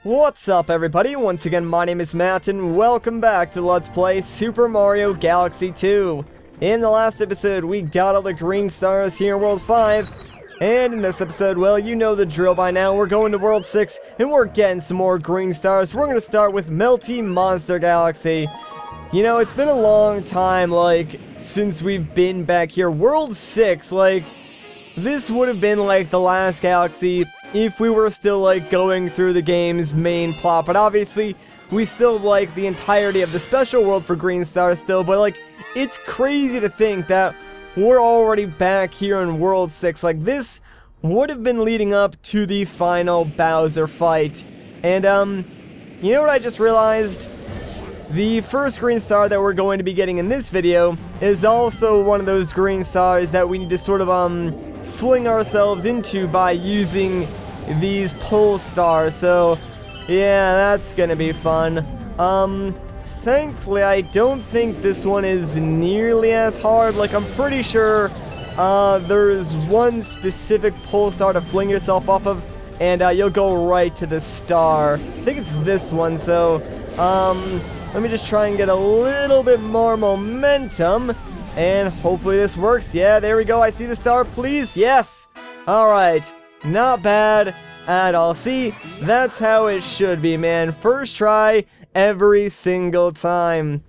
What's up everybody, once again my name is Matt and welcome back to Let's Play Super Mario Galaxy 2. In the last episode we got all the green stars here in World 5, and in this episode, well, you know the drill by now, we're going to World 6 and we're getting some more green stars. We're going to start with Melty Monster Galaxy. You know, it's been a long time, since we've been back here. World 6, this would have been, the last galaxy if we were still, going through the game's main plot. But obviously, we still like the entirety of the special world for green stars still. But, it's crazy to think that we're already back here in World 6. This would have been leading up to the final Bowser fight. And, you know what I just realized? The first green star that we're going to be getting in this video is also one of those green stars that we need to sort of, fling ourselves into by using these pole stars. So, yeah, that's gonna be fun. Thankfully, I don't think this one is nearly as hard. I'm pretty sure, there's one specific pole star to fling yourself off of, and, you'll go right to the star. I think it's this one, so, let me just try and get a little bit more momentum, and hopefully this works. Yeah, there we go. I see the star, please. Yes! Alright. Not bad at all. See, that's how it should be, man. First try every single time.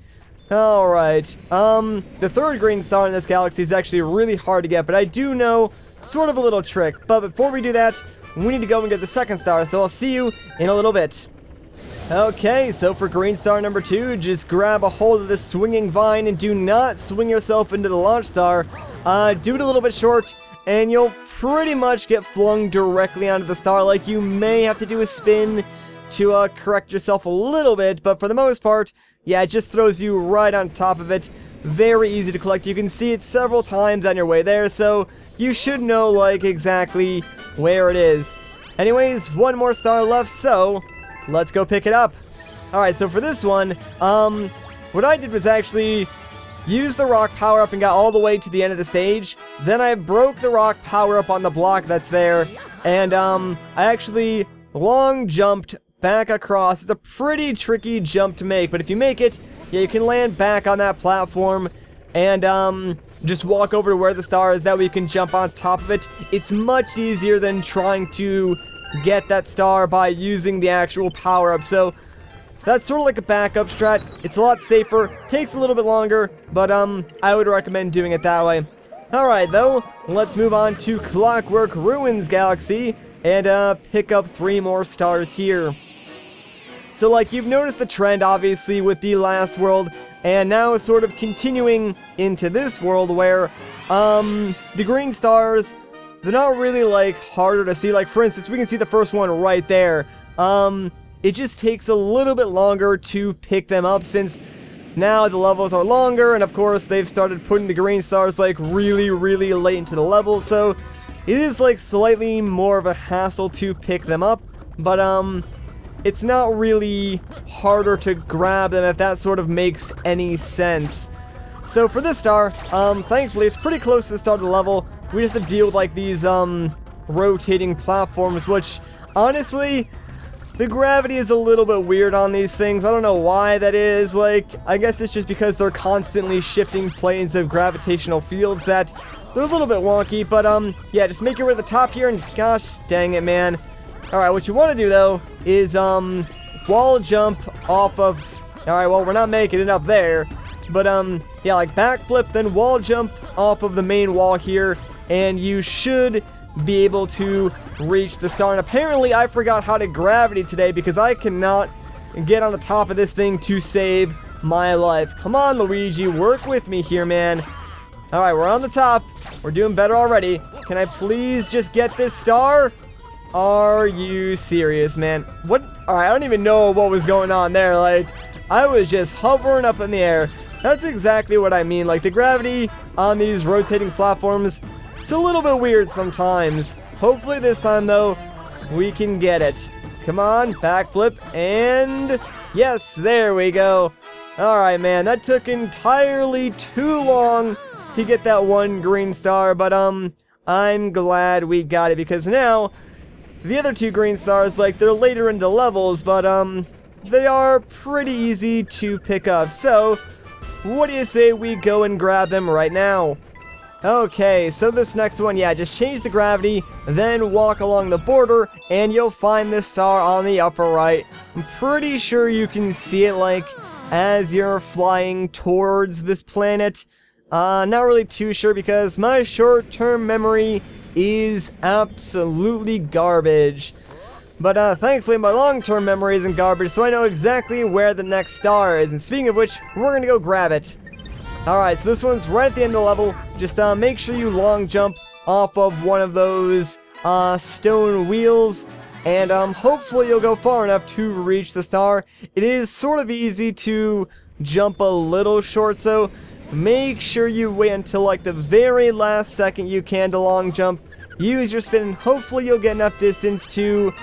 Alright. The third green star in this galaxy is actually really hard to get, but I do know sort of a little trick. But before we do that, we need to go and get the second star, so I'll see you in a little bit. Okay, so for green star number 2, just grab a hold of the swinging vine and do not swing yourself into the launch star. Do it a little bit short, and you'll pretty much get flung directly onto the star. You may have to do a spin to correct yourself a little bit, but for the most part, yeah, it just throws you right on top of it. Very easy to collect. You can see it several times on your way there, so you should know, exactly where it is. Anyways, one more star left, so let's go pick it up. Alright, so for this one, what I did was actually use the rock power-up and got all the way to the end of the stage. Then I broke the rock power-up on the block that's there, and I actually long jumped back across. It's a pretty tricky jump to make, but if you make it, yeah, you can land back on that platform and just walk over to where the star is. That way you can jump on top of it. It's much easier than trying to get that star by using the actual power-up. So that's sort of like a backup strat. It's a lot safer, takes a little bit longer, but I would recommend doing it that way. Alright though, let's move on to Clockwork Ruins Galaxy and pick up 3 more stars here. So you've noticed the trend obviously with the last world, and now sort of continuing into this world where the green stars, they're not really harder to see. For instance, we can see the first one right there. It just takes a little bit longer to pick them up since now the levels are longer, and of course they've started putting the green stars really late into the level, so it is slightly more of a hassle to pick them up, but it's not really harder to grab them, if that sort of makes any sense. So for this star, thankfully it's pretty close to the start of the level. We just have to deal with these rotating platforms, which honestly, the gravity is a little bit weird on these things. I don't know why that is. I guess it's just because they're constantly shifting planes of gravitational fields that they're a little bit wonky. But yeah, just make your way to the top here, and gosh dang it, man. Alright, what you want to do though is wall jump off of. Alright, well, we're not making it up there, but yeah, backflip, then wall jump off of the main wall here, and you should be able to reach the star. And apparently I forgot how to gravity today because I cannot get on the top of this thing to save my life. Come on, Luigi, work with me here, man. Alright, we're on the top. We're doing better already. Can I please just get this star? Are you serious, man? What? Alright, I don't even know what was going on there. I was just hovering up in the air. That's exactly what I mean. The gravity on these rotating platforms, it's a little bit weird sometimes. Hopefully this time, though, we can get it. Come on, backflip, and yes, there we go. Alright, man, that took entirely too long to get that one green star, but I'm glad we got it, because now The other 2 green stars, like, they're later into levels, but, they are pretty easy to pick up. So, what do you say we go and grab them right now? Okay, so this next one, yeah, just change the gravity, then walk along the border, and you'll find this star on the upper right. I'm pretty sure you can see it, like, as you're flying towards this planet. Not really too sure because my short-term memory is absolutely garbage. But thankfully my long-term memory isn't garbage, so I know exactly where the next star is. And speaking of which, we're gonna go grab it. Alright, so this one's right at the end of the level. Just make sure you long jump off of one of those stone wheels. And hopefully you'll go far enough to reach the star. It is sort of easy to jump a little short, so make sure you wait until like the very last second you can to long jump. Use your spin and hopefully you'll get enough distance to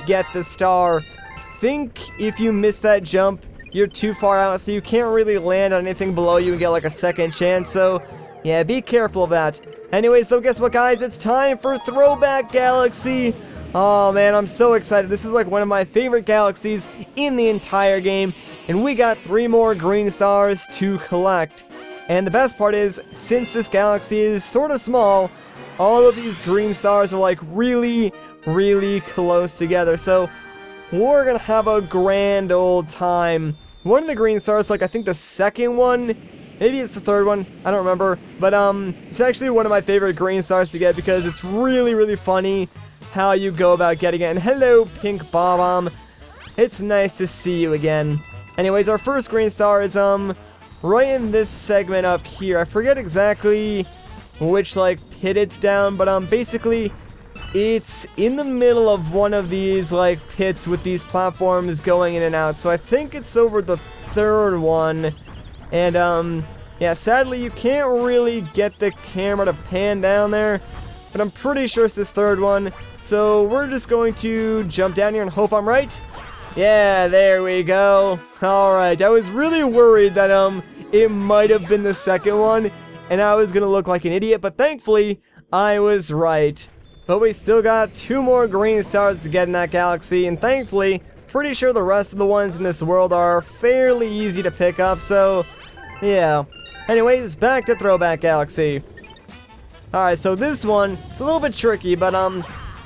get the star. I think if you miss that jump, you're too far out, so you can't really land on anything below you and get like a second chance, so yeah, be careful of that. Anyways, so guess what, guys? It's time for Throwback Galaxy. Oh man, I'm so excited. This is like one of my favorite galaxies in the entire game, and we got 3 more green stars to collect. And the best part is, since this galaxy is sort of small, all of these green stars are like really, really close together, so we're gonna have a grand old time. One of the green stars, like I think the second one, maybe it's the third one, I don't remember, but it's actually one of my favorite green stars to get because it's really, really funny how you go about getting it. And hello, Pink Bomb. It's nice to see you again. Anyways, our first green star is right in this segment up here. I forget exactly which like pit it's down, but basically it's in the middle of one of these like pits with these platforms going in and out. So I think it's over the third one. And yeah, sadly you can't really get the camera to pan down there, but I'm pretty sure it's this third one. So we're just going to jump down here and hope I'm right. Yeah, there we go. Alright, I was really worried that it might have been the second one and I was gonna look like an idiot, but thankfully I was right. But we still got 2 more green stars to get in that galaxy, and thankfully, pretty sure the rest of the ones in this world are fairly easy to pick up, so yeah. Anyways, back to Throwback Galaxy. Alright, so this one, it's a little bit tricky, but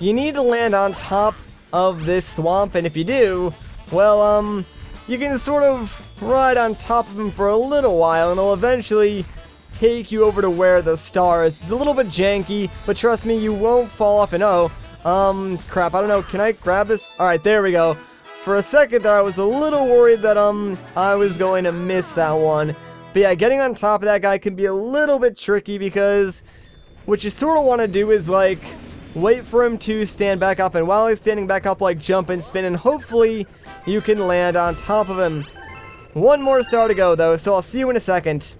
you need to land on top of this swamp, and if you do, well, you can sort of ride on top of him for a little while, and it'll eventually take you over to where the star is. It's a little bit janky, but trust me, you won't fall off. And crap, I don't know, can I grab this? Alright, there we go. For a second there, I was a little worried that, I was going to miss that one. But yeah, getting on top of that guy can be a little bit tricky because what you sort of want to do is, like, wait for him to stand back up, and while he's standing back up, like, jump and spin, and hopefully you can land on top of him. 1 more star to go, though, so I'll see you in a second.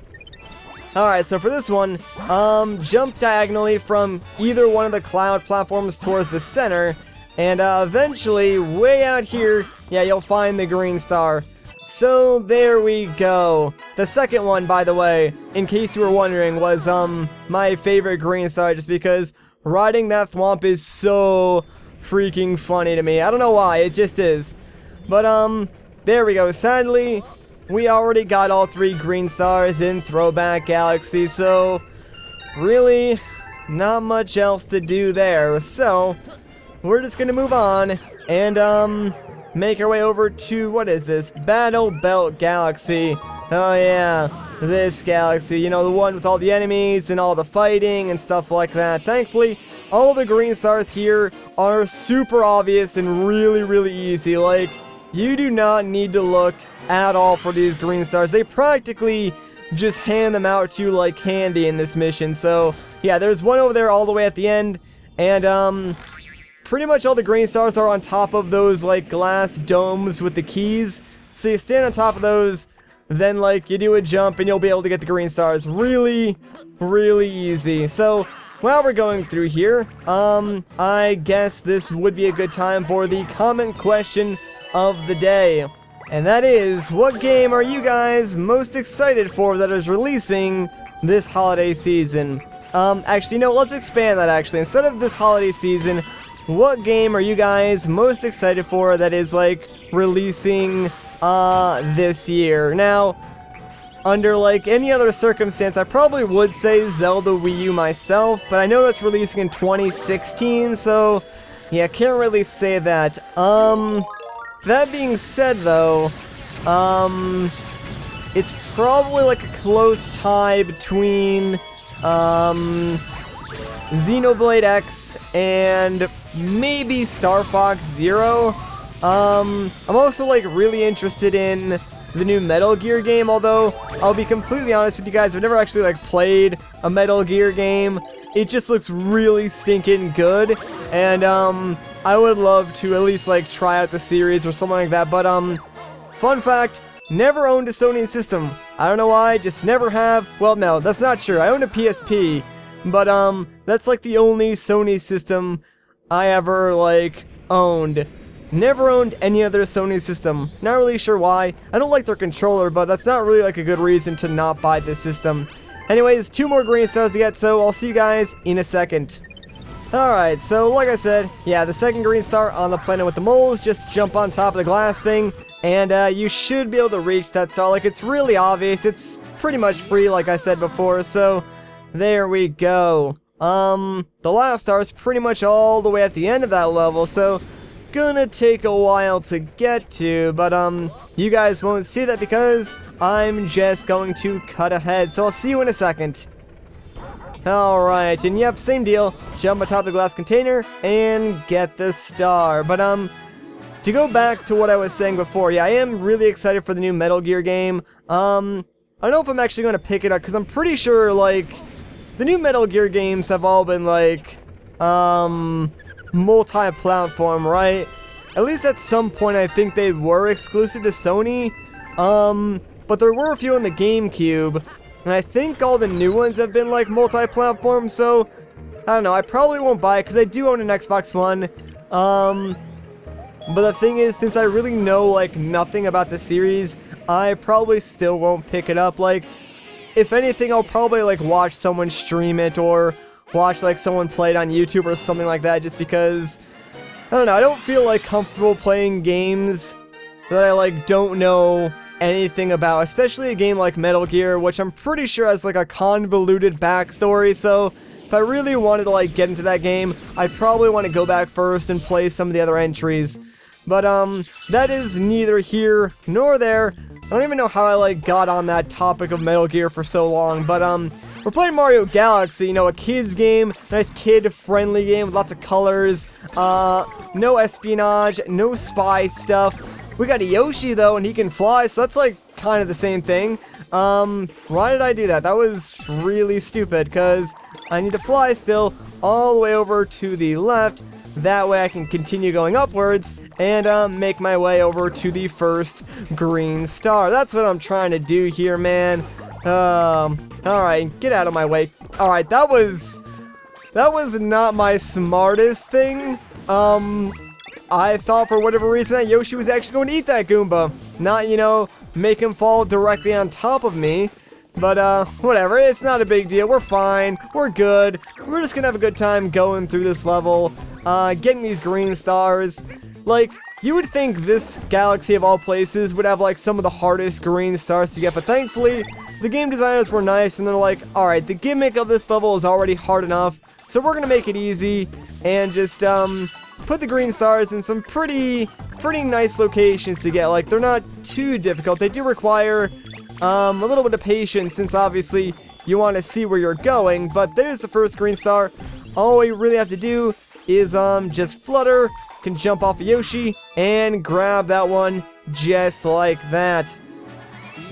Alright, so for this one, jump diagonally from either one of the cloud platforms towards the center, and eventually, way out here, yeah, you'll find the green star. So, there we go. The second one, by the way, in case you were wondering, was, my favorite green star, just because riding that swamp is so freaking funny to me. I don't know why, it just is. But, there we go. Sadly, we already got all 3 green stars in Throwback Galaxy, so really not much else to do there. So we're just gonna move on and make our way over to, what is this? Battle Belt Galaxy. Oh yeah, this galaxy, you know, the one with all the enemies and all the fighting and stuff like that. Thankfully, all the green stars here are super obvious and really, really easy. Like, you do not need to look at all for these green stars. They practically just hand them out to you like candy in this mission. So yeah, there's one over there all the way at the end, and pretty much all the green stars are on top of those like glass domes with the keys. So you stand on top of those, then like you do a jump and you'll be able to get the green stars. Really, really easy. So while we're going through here, I guess this would be a good time for the comment question of the day. And that is, what game are you guys most excited for that is releasing this holiday season? Actually, no, let's expand that actually. Instead of this holiday season, what game are you guys most excited for that is, like, releasing this year? Now, under, like, any other circumstance, I probably would say Zelda Wii U myself, but I know that's releasing in 2016, so, yeah, can't really say that. That being said, though, it's probably, like, a close tie between, Xenoblade X and maybe Star Fox Zero. I'm also, like, really interested in the new Metal Gear game, although I'll be completely honest with you guys, I've never actually, like, played a Metal Gear game. It just looks really stinking good, and I would love to at least, like, try out the series or something like that. But fun fact, never owned a Sony system. I don't know why, just never have. Well, no, that's not true. I owned a PSP, but that's, like, the only Sony system I ever, like, owned. Never owned any other Sony system. Not really sure why. I don't like their controller, but that's not really, like, a good reason to not buy this system. Anyways, 2 more green stars to get, so I'll see you guys in a second. Alright, so like I said, yeah, the second green star on the planet with the moles, just jump on top of the glass thing, and you should be able to reach that star. Like, it's really obvious. It's pretty much free, like I said before, so there we go. The last star is pretty much all the way at the end of that level, so gonna take a while to get to, but you guys won't see that because I'm just going to cut ahead, so I'll see you in a second. Alright, and yep, same deal, jump atop the glass container and get the star. But to go back to what I was saying before, yeah, I am really excited for the new Metal Gear game. I don't know if I'm actually going to pick it up, because I'm pretty sure, like, the new Metal Gear games have all been, like, multi-platform, right? At least at some point I think they were exclusive to Sony, but there were a few on the GameCube, and I think all the new ones have been, like, multi-platform, so I don't know, I probably won't buy it because I do own an Xbox One. But the thing is, since I really know, like, nothing about the series, I probably still won't pick it up. Like, if anything, I'll probably, like, watch someone stream it or watch, like, someone play it on YouTube or something like that, just because, I don't know, I don't feel, like, comfortable playing games that I, like, don't know anything about, especially a game like Metal Gear, which I'm pretty sure has, like, a convoluted backstory. So if I really wanted to, like, get into that game, I'd probably want to go back first and play some of the other entries. But that is neither here nor there. I don't even know how I, like, got on that topic of Metal Gear for so long, but we're playing Mario Galaxy, you know, a kid's game, nice kid-friendly game with lots of colors, no espionage, no spy stuff. We got a Yoshi, though, and he can fly, so that's, like, kind of the same thing. Why did I do that? That was really stupid, because I need to fly still all the way over to the left. That way I can continue going upwards and make my way over to the first green star. That's what I'm trying to do here, man. Alright, get out of my way. Alright, that was not my smartest thing. I thought for whatever reason that Yoshi was actually going to eat that Goomba. Not, you know, make him fall directly on top of me. But, whatever, it's not a big deal. We're fine. We're good. We're just gonna have a good time going through this level, getting these green stars. Like, you would think this galaxy of all places would have, like, some of the hardest green stars to get, but thankfully, the game designers were nice, and they're like, alright, the gimmick of this level is already hard enough, so we're gonna make it easy, and just, put the green stars in some pretty nice locations to get. Like, they're not too difficult. They do require a little bit of patience, since obviously you want to see where you're going. But there's the first green star. All you really have to do is just flutter, can jump off of Yoshi and grab that one just like that.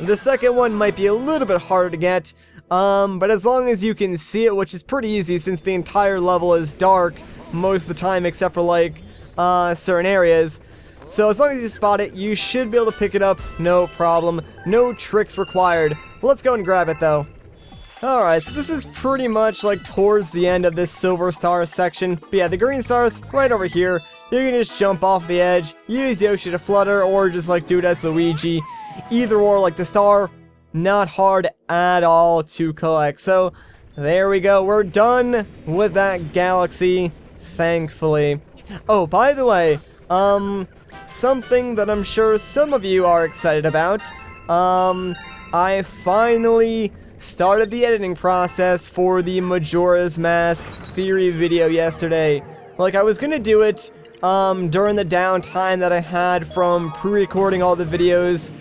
The second one might be a little bit harder to get, but as long as you can see it, which is pretty easy since the entire level is dark most of the time except for, like, certain areas. So as long as you spot it, you should be able to pick it up, no problem. No tricks required. Let's go and grab it, though. Alright, so this is pretty much, like, towards the end of this silver star section. But yeah, the green star's right over here. You can just jump off the edge, use Yoshi to flutter, or just, like, do it as Luigi. Either or, like, the star, not hard at all to collect. So, there we go. We're done with that galaxy, thankfully. Oh, by the way, something that I'm sure some of you are excited about. I finally started the editing process for the Majora's Mask theory video yesterday. Like, I was gonna do it, during the downtime that I had from pre-recording all the videos,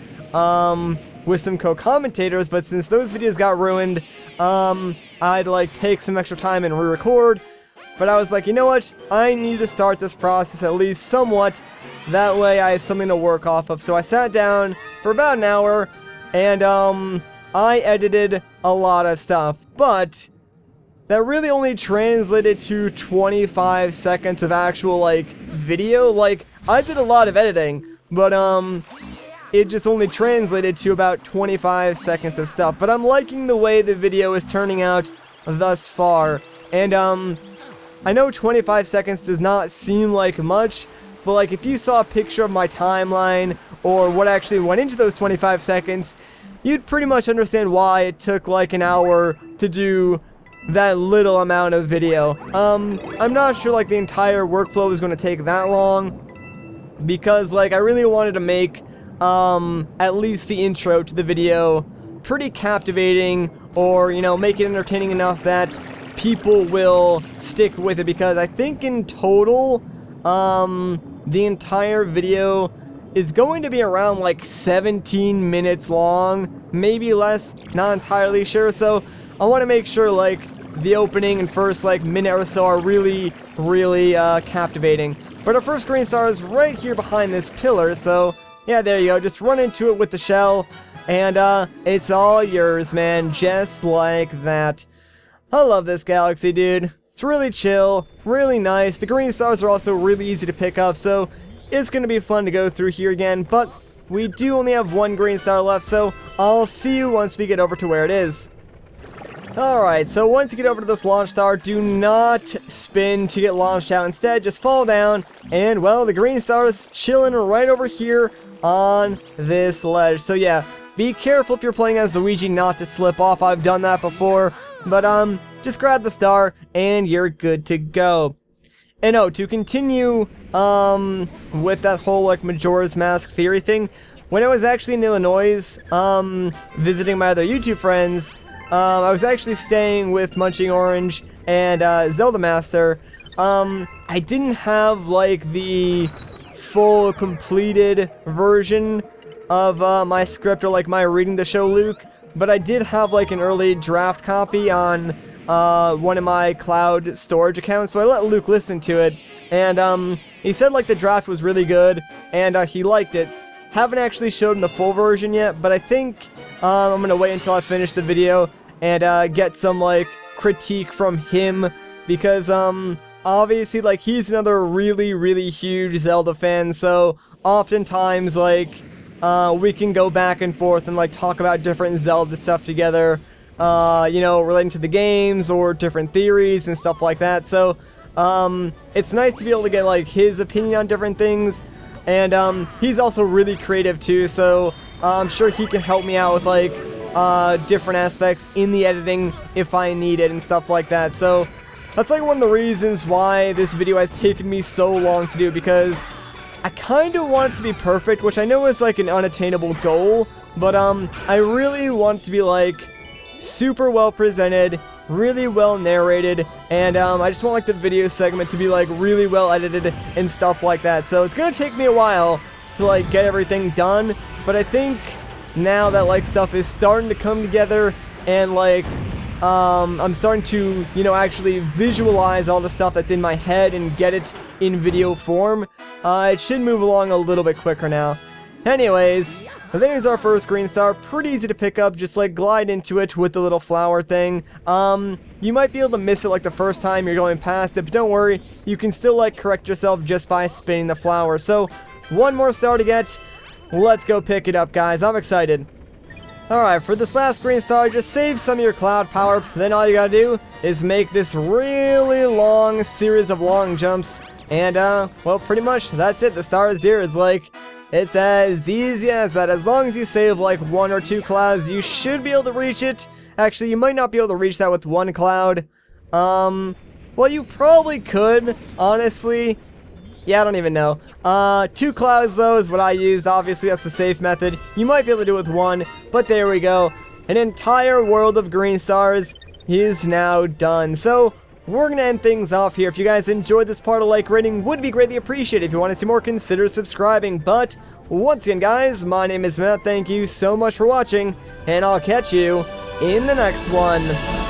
with some co-commentators, but since those videos got ruined, I'd, like, take some extra time and re-record. But I was like, you know what? I need to start this process at least somewhat. That way I have something to work off of. So I sat down for about an hour, and, I edited a lot of stuff. But that really only translated to 25 seconds of actual, like, video. Like, I did a lot of editing, but, it just only translated to about 25 seconds of stuff. But I'm liking the way the video is turning out thus far. And, I know 25 seconds does not seem like much, but like if you saw a picture of my timeline or what actually went into those 25 seconds, you'd pretty much understand why it took like an hour to do that little amount of video. I'm not sure like the entire workflow is going to take that long, because like I really wanted to make at least the intro to the video pretty captivating, or you know, make it entertaining enough that people will stick with it, because I think in total, the entire video is going to be around like 17 minutes long, maybe less, not entirely sure. So I want to make sure like the opening and first like minute or so are really captivating. But our first green star is right here behind this pillar, so yeah, there you go. Just run into it with the shell, and it's all yours, man, just like that. I love this galaxy, dude. It's really chill, really nice. The green stars are also really easy to pick up, so it's going to be fun to go through here again. But we do only have one green star left, so I'll see you once we get over to where it is. Alright, so once you get over to this launch star, do not spin to get launched out. Instead, just fall down, and well, the green star is chilling right over here on this ledge. So yeah, be careful if you're playing as Luigi not to slip off. I've done that before. But, just grab the star, and you're good to go. And oh, to continue, with that whole, like, Majora's Mask theory thing, when I was actually in Illinois, visiting my other YouTube friends, I was actually staying with Munching Orange and, Zelda Master. I didn't have, like, the full completed version of, my script, or, like, my reading to show Luke. But I did have like an early draft copy on one of my cloud storage accounts, so I let Luke listen to it, and he said like the draft was really good, and he liked it. Haven't actually showed him the full version yet, but I think I'm gonna wait until I finish the video and get some like critique from him, because obviously like he's another really huge Zelda fan, so oftentimes like we can go back and forth and like talk about different Zelda stuff together, you know, relating to the games or different theories and stuff like that. So it's nice to be able to get like his opinion on different things, and he's also really creative too, so I'm sure he can help me out with like different aspects in the editing if I need it and stuff like that. So that's like one of the reasons why this video has taken me so long to do, because I kind of want it to be perfect, which I know is like an unattainable goal, but I really want it to be like super well presented, really well narrated, and I just want like the video segment to be like really well edited and stuff like that. So it's gonna take me a while to like get everything done, but I think now that like stuff is starting to come together, and like I'm starting to, you know, actually visualize all the stuff that's in my head and get it in video form, it should move along a little bit quicker now. Anyways, there's our first green star. Pretty easy to pick up, just like glide into it with the little flower thing. You might be able to miss it like the first time you're going past it, but don't worry, you can still like correct yourself just by spinning the flower. So, one more star to get. Let's go pick it up, guys. I'm excited. Alright, for this last green star, just save some of your cloud power, then all you gotta do is make this really long series of long jumps, and well, pretty much that's it. The star is yours. Like, it's as easy as that. As long as you save like 1 or 2 clouds, you should be able to reach it. Actually, you might not be able to reach that with 1 cloud. Well, you probably could, honestly, Yeah, I don't even know. 2 clouds though is what I used. Obviously, that's the safe method. You might be able to do it with 1, but there we go. An entire world of green stars is now done. So, we're going to end things off here. If you guys enjoyed this part, a like rating would be greatly appreciated. If you want to see more, consider subscribing. But, once again, guys, my name is Matt. Thank you so much for watching, and I'll catch you in the next one.